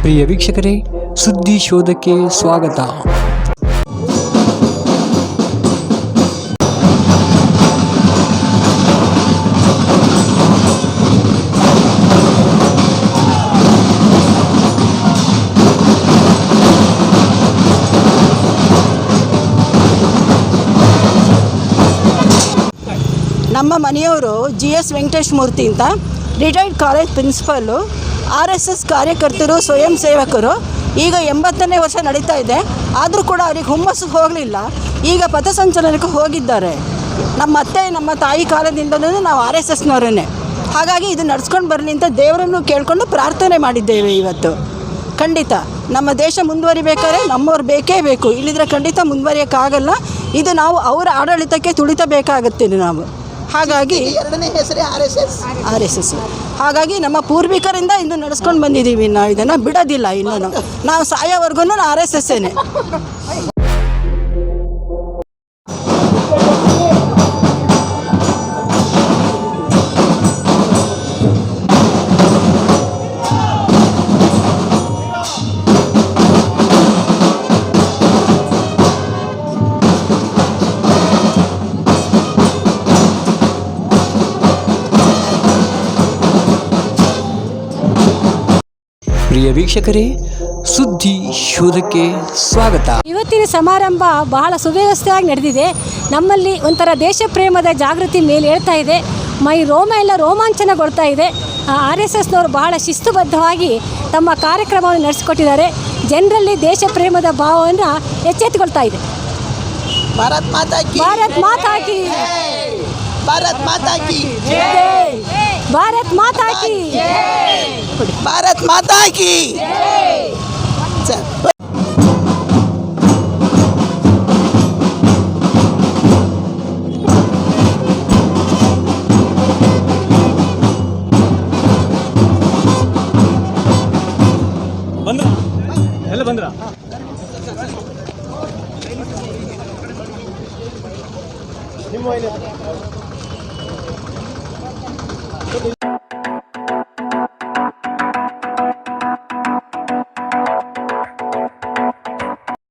ಪ್ರಿಯ ವೀಕ್ಷಕರೇ, ಸುದ್ದಿ ಶೋಧಕ್ಕೆ ಸ್ವಾಗತ. ನಮ್ಮ ಮನೆಯವರು GS ವೆಂಕಟೇಶ್ ಮೂರ್ತಿ ಅಂತ ರಿಟೈರ್ಡ್ ಕಾಲೇಜ್ ಪ್ರಿನ್ಸಿಪಲ್ಲು, RSS ಕಾರ್ಯಕರ್ತರು, ಸ್ವಯಂ ಸೇವಕರು. ಈಗ 80ನೇ ವರ್ಷ ನಡೀತಾ ಇದೆ. ಆದರೂ ಕೂಡ ಅವ್ರಿಗೆ ಹುಮ್ಮಸ್ಸು ಹೋಗಲಿಲ್ಲ. ಈಗ ಪಥಸಂಚಲನಕ್ಕೆ ಹೋಗಿದ್ದಾರೆ. ನಮ್ಮ ಅತ್ತೆ ನಮ್ಮ ತಾಯಿ ಕಾಲದಿಂದಲೂ ನಾವು RSSನವರೇ. ಹಾಗಾಗಿ ಇದು ನಡ್ಸ್ಕೊಂಡು ಬರಲಿ ಅಂತ ದೇವರನ್ನು ಕೇಳಿಕೊಂಡು ಪ್ರಾರ್ಥನೆ ಮಾಡಿದ್ದೇವೆ. ಇವತ್ತು ಖಂಡಿತ ನಮ್ಮ ದೇಶ ಮುಂದುವರಿಬೇಕಾದ್ರೆ ನಮ್ಮವ್ರು ಬೇಕೇ ಬೇಕು. ಇಲ್ಲಿದ್ರೆ ಖಂಡಿತ ಮುಂದುವರಿಯೋಕ್ಕಾಗಲ್ಲ. ಇದು ನಾವು ಅವರ ಆಡಳಿತಕ್ಕೆ ತುಳಿತಬೇಕಾಗುತ್ತೆ ನಾವು. ಹಾಗಾಗಿ ಎರಡನೇ ಹೆಸರೇ RSS. ಹಾಗಾಗಿ ನಮ್ಮ ಪೂರ್ವಿಕರಿಂದ ಇಂದು ನಡೆಸ್ಕೊಂಡು ಬಂದಿದ್ದೀವಿ. ನಾವು ಇದನ್ನು ಬಿಡೋದಿಲ್ಲ. ಇನ್ನೂ ನಾವು ಸಾಯೋವರೆಗೂ RSSನೇ. ಪ್ರಿಯ ವೀಕ್ಷಕರೇ, ಸುದ್ದಿ ಶೋಧಕ್ಕೆ ಸ್ವಾಗತ. ಇವತ್ತಿನ ಸಮಾರಂಭ ಬಹಳ ಸುವ್ಯವಸ್ಥೆಯಾಗಿ ನಡೆದಿದೆ. ನಮ್ಮಲ್ಲಿ ಒಂಥರ ದೇಶ ಪ್ರೇಮದ ಜಾಗೃತಿ ಮೇಲೆ ಹೇಳ್ತಾ ಇದೆ. ಮೈ ರೋಮ ಎಲ್ಲ ರೋಮಾಂಚನಗೊಳ್ತಾ ಇದೆ. RSSನವರು ಬಹಳ ಶಿಸ್ತುಬದ್ಧವಾಗಿ ತಮ್ಮ ಕಾರ್ಯಕ್ರಮವನ್ನು ನಡೆಸಿಕೊಟ್ಟಿದ್ದಾರೆ. ಜನರಲ್ಲಿ ದೇಶ ಪ್ರೇಮದ ಭಾವವನ್ನು ಎಚ್ಚೆತ್ತುಕೊಳ್ತಾ ಇದೆ. ಭಾರತ್ ಮಾತಾ ಕಿ, ಭಾರತ್ ಮಾತಾ ಕಿ, ಭಾರತ್ ಮಾತಾ ಕಿ, ಭಾರತ್ ಮಾತಾ ಕಿ, ಭಾರತ್ ಮಾತಾ ಕಿ. ಎಲ್ಲ ಬಂದ್ರ ನಿಮ್ಮ